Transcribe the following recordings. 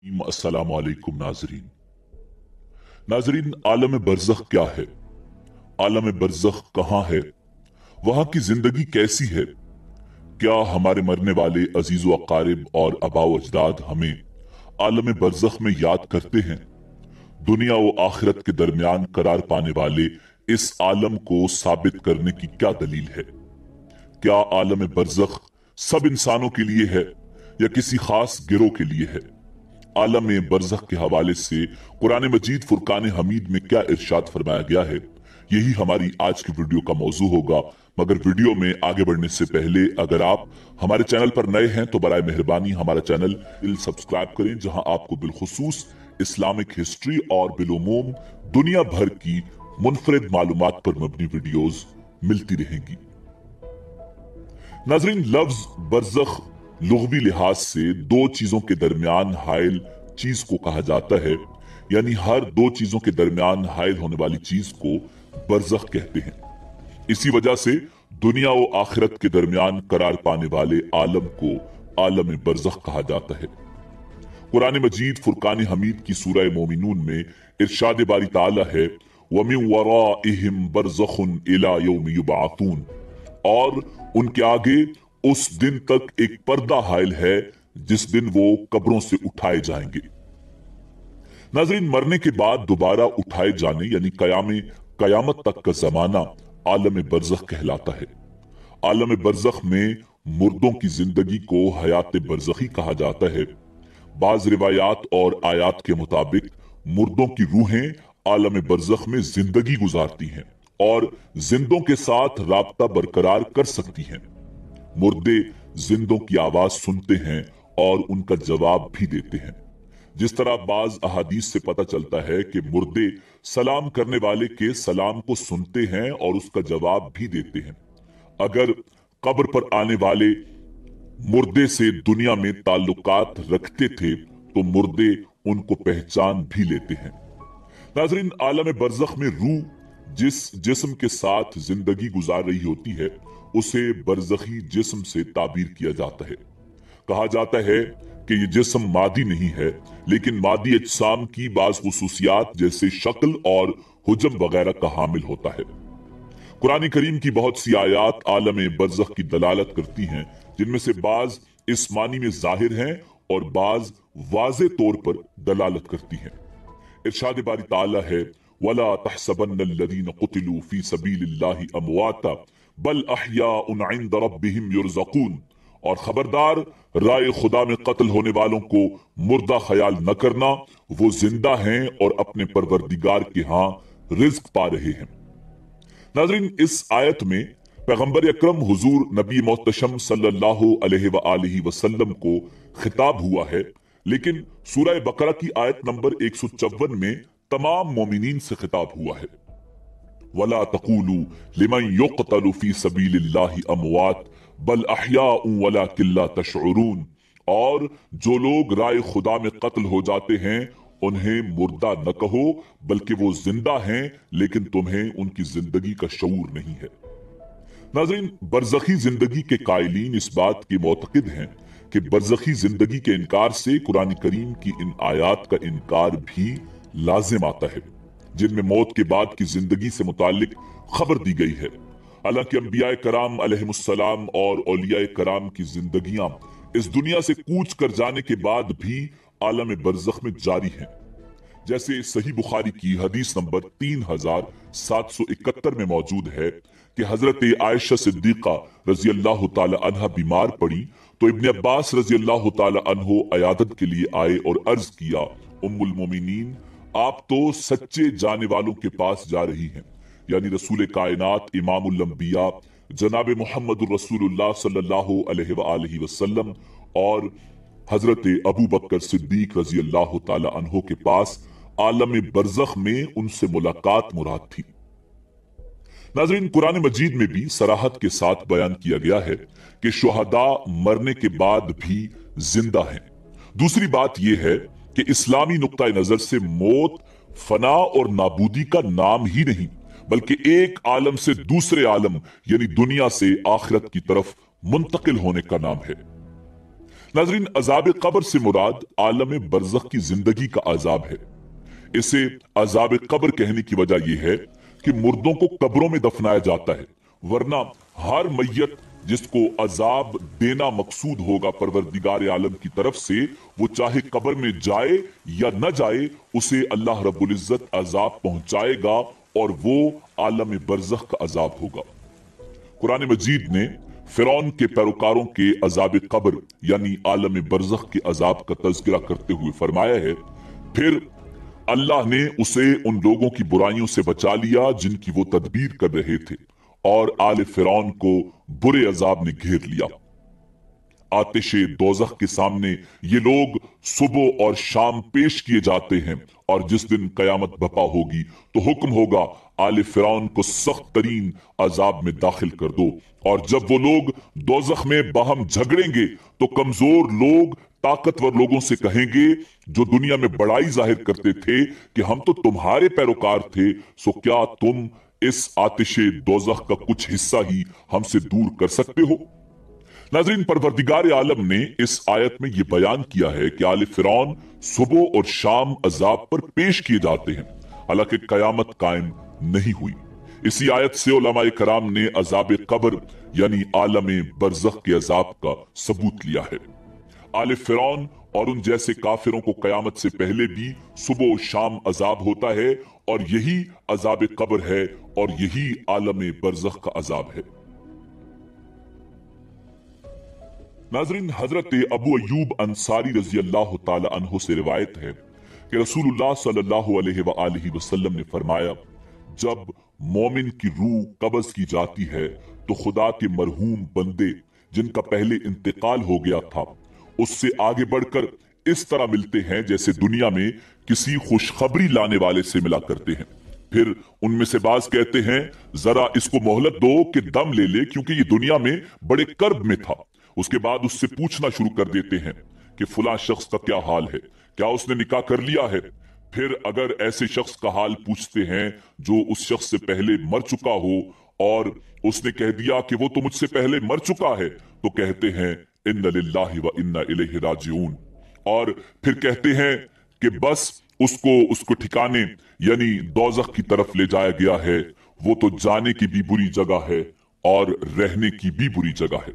अस्सलाम वालेकुम नाजरीन। आलम बरज़ख क्या है? आलम बरज़ख कहाँ है? वहाँ की जिंदगी कैसी है? क्या हमारे मरने वाले अजीज़ व अकारिब और आबाओ अजदाद हमें आलम बरज़ख में याद करते हैं? दुनिया व आखिरत के दरमियान करार पाने वाले इस आलम को साबित करने की क्या दलील है? क्या आलम बरज़ख सब इंसानों के लिए है या किसी खास गिरोह के लिए है? आलम बरज़ख के हवाले से कुरान मजीद फुरकान हमीद में क्या इरशाद फरमाया गया है, यही हमारी आज की वीडियो का मौजू होगा। मगर वीडियो में आगे बढ़ने से पहले अगर आप हमारे चैनल पर नए हैं तो बराए मेहरबानी हमारा चैनल सब्सक्राइब करें, जहां आपको बिलखुसूस इस्लामिक हिस्ट्री और बिलुमूम दुनिया भर की मुनफरिद मालूमात पर मबनी वीडियोस मिलती रहेंगी। नाजरीन, लफ्ज बरज़ख लुग़वी लिहाज से दो चीजों के दरमियान हाइल चीज को कहा जाता है, यानी हर दो चीजों के दरमियान हाइल होने वाली चीज को बरज़ख कहते हैं। इसी वजह से दुनिया व आखिरत के दरमियान करार पाने वाले आलम को आलम बरज़ख कहा जाता है। कुरान मजीद फुरकान हमीद की सूरह मोमिनून में इरशाद बारी ताला है, वमिन वराइहिम बरज़खुन इला यौम युबअतून, और उनके आगे उस दिन तक एक पर्दा हायल है जिस दिन वो कब्रों से उठाए जाएंगे। नाज़रीन, मरने के बाद दोबारा उठाए जाने यानी कयामत तक का जमाना आलम बरज़ख कहलाता है। आलम बरज़ख में मुर्दों की जिंदगी को हयात बरज़खी कहा जाता है। बाज रिवायात और आयात के मुताबिक मुर्दों की रूहें आलम बरज़ख में जिंदगी गुजारती हैं और जिंदों के साथ राब्ता बरकरार कर सकती हैं। मुर्दे जिंदों की आवाज सुनते हैं और उनका जवाब भी देते हैं। जिस तरह बाज अहादीस से पता चलता है कि मुर्दे सलाम करने वाले के सलाम को सुनते हैं और उसका जवाब भी देते हैं। अगर कब्र पर आने वाले मुर्दे से दुनिया में ताल्लुकात रखते थे तो मुर्दे उनको पहचान भी लेते हैं। नाज़रीन, आलम बरज़ख में रूह जिस जिस्म के साथ जिंदगी गुजार रही होती है उसे बरज़खी जिस्म से ताबीर किया जाता है। कहा जाता है कि ये जिस्म मादी नहीं है, लेकिन मादी अजसाम की बाज खुसूसियात जैसे शक्ल और हुजम वगैरह का हामिल होता है। कुरान करीम की बहुत सी आयात आलम बरज़ख की दलालत करती हैं, जिनमें से बाज इस मानी में जाहिर हैं और बाज वाज़े तौर पर दलालत करती हैं। इरशाद बारी ताला है, वला तहसबन्नल्लज़ीन क़ुतिलू फ़ी सबीलिल्लाहि अमवाता बल अहयाउन इंद रब्बिहिम युरज़क़ून, और खबरदार राय खुदा में कत्ल होने वालों को मुर्दा ख्याल न करना, वो जिंदा हैं और अपने परवरदिगार के यहाँ रिज्क पा रहे हैं। नाज़रीन, इस आयत में पैगंबर अकरम हुजूर नबी मोहतशम सल्लल्लाहु अलैहि वसल्लम को खिताब हुआ है, लेकिन सूरह बकरा की आयत नंबर 154 में तमाम मोमिनीन से खिताब हुआ है। वला तक़ूलू लिमन युक़तलु फ़ी सबीलिल्लाहि अमवात बल अहयाउन वलाकिन ला तशऊरून, और जो लोग राय खुदा में कत्ल हो जाते हैं उन्हें मुर्दा न कहो, बल्कि वो जिंदा हैं लेकिन तुम्हें उनकी जिंदगी का शऊर नहीं है। नाज़रीन, बरज़खी जिंदगी के कायलीन इस बात के मोतक़िद हैं कि बरज़खी जिंदगी के इनकार से कुरान करीम की इन आयात का इनकार भी लाजिम आता है, जिनमें मौत के बाद की जिंदगी से मुताल्लिक खबर दी गई है। हालांकि अंबिया कराम अलैहिमुस्सलाम और औलिया कराम की जिंदगियां इस दुनिया से कूच कर जाने के बाद भी आलम बरज़ख में जारी हैं। जैसे सही बुखारी की हदीस नंबर 3771 में मौजूद है कि हजरत आयशा सिद्दीक़ा रजी अल्लाह ताला अन्हा बीमार पड़ी तो इब्ने अब्बास रजी अल्लाह ताला अन्हो अयादत के लिए आए और अर्ज किया, उम्मुल मोमिनीन, आप तो सच्चे जाने वालों के पास जा रही हैं, यानी रसूल कायनात इमामुल अंबिया जनाब मोहम्मद रसूलुल्लाह सल्लल्लाहु अलैहि वसल्लम और हजरत अबू बकर सिद्दीक रजी अल्लाह ताला अन्हो के पास आलम बरज़ख में उनसे मुलाकात मुराद थी। नाज़रीन, कुरान मजीद में भी सराहत के साथ बयान किया गया है कि शुहदा मरने के बाद भी जिंदा हैं। दूसरी बात यह है कि इस्लामी नुक्ता नजर से मौत फना और नाबूदी का नाम ही नहीं, बल्कि एक आलम से दूसरे आलम यानी दुनिया से आखिरत की तरफ मुंतकिल होने का नाम है। नाजरीन, अजाब कब्र से मुराद आलम बरज़ख की जिंदगी का अजाब है। इसे अजाब कब्र कहने की वजह यह है कि मुर्दों को कब्रों में दफनाया जाता है, वरना हर मैयत जिसको अजाब देना मकसूद होगा परवरदिगार आलम की तरफ से, वो चाहे कब्र में जाए या न जाए, उसे अल्लाह रब्बुल इज्जत अजाब पहुंचाएगा और वो आलम बरज़ख का अजाब होगा। कुरान मजीद ने फिरौन के पैरोकारों के अजाब कब्र यानी आलम बरज़ख के अजाब का तज़किरा करते हुए फरमाया है, फिर अल्लाह ने उसे उन लोगों की बुराइयों से बचा लिया जिनकी वो तदबीर कर रहे थे, और आले फिरौन को बुरे अजाब ने घेर लिया। आतिशे दोज़ख के सामने ये लोग सुबह और शाम पेश किए जाते हैं, और जिस दिन कयामत बपा होगी तो हुक्म होगा आले फिरौन को सख्त तरीन अजाब में दाखिल कर दो। और जब वो लोग दोज़ख में बाहम झगड़ेंगे तो कमजोर लोग ताकतवर लोगों से कहेंगे जो दुनिया में बड़ाई जाहिर करते थे कि हम तो तुम्हारे पैरोकार थे, सो क्या तुम इस आतिशे दोज़ख का कुछ हिस्सा ही हमसे दूर कर सकते हो। नाज़रीन, परवरदिगार आलम ने इस आयत में यह बयान किया है कि आले फिरौन सुबह और शाम अजाब पर पेश किए जाते हैं, हालांकि कयामत कायम नहीं हुई। इसी आयत से उलमाए कराम ने अजाब कब्र यानी आलम बरज़ख के अजाब का सबूत लिया है। आले फिरौन और उन जैसे काफिरों को कयामत से पहले भी सुबह और शाम अजाब होता है, और यही अजाब कब्र है और यही आलम बरज़ख का अजाब है। नाज़रीन, हजरत अबू अय्यूब अंसारी रजी अल्लाह ताला अन्हु से रिवायत है कि रसूलुल्लाह सल्लल्लाहु अलैहि वसल्लम ने फरमाया, जब मोमिन की रूह कब्ज़ की जाती है तो खुदा के मरहूम बंदे जिनका पहले इंतकाल हो गया था उससे आगे बढ़कर इस तरह मिलते हैं जैसे दुनिया में किसी खुशखबरी लाने वाले से मिला करते हैं। फिर उनमें से बाज कहते हैं, जरा इसको मोहलत दो कि दम ले ले, क्योंकि ये दुनिया में बड़े कर्ब में था। उसके बाद उससे पूछना शुरू कर देते हैं कि फुला शख्स का क्या हाल है, क्या उसने निकाह कर लिया है। फिर अगर ऐसे शख्स का हाल पूछते हैं जो उस शख्स से पहले मर चुका हो और उसने कह दिया कि वो तो मुझसे पहले मर चुका है, तो कहते हैं इन्ना लिल्लाहि व इन्ना इलैहि राजिऊन। और फिर कहते हैं कि बस उसको ठिकाने यानी दोज़ख की तरफ ले जाया गया है, वो तो जाने की भी बुरी जगह है और रहने की भी बुरी जगह है।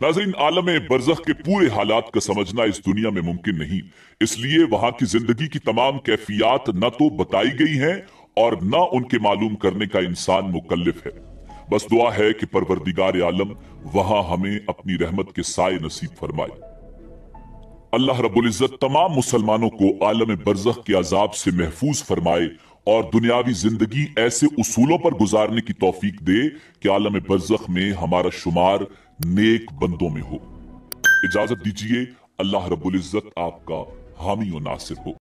नाज़रीन, आलम बरज़ख के पूरे हालात का समझना इस दुनिया में मुमकिन नहीं, इसलिए वहां की जिंदगी की तमाम कैफियत न तो बताई गई हैं और न उनके मालूम करने का इंसान मुकल्लिफ है। बस दुआ है कि परवरदिगार आलम वहां हमें अपनी रहमत के साए नसीब फरमाए। अल्लाह रब्बुल इज्जत तमाम मुसलमानों को आलम बरज़ख के अजाब से महफूज फरमाए और दुनियावी जिंदगी ऐसे उसूलों पर गुजारने की तौफीक दे कि आलम बरज़ख में हमारा शुमार नेक बंदों में हो। इजाजत दीजिए। अल्लाह रब्बुल इज्जत आपका हामी और नासिर हो।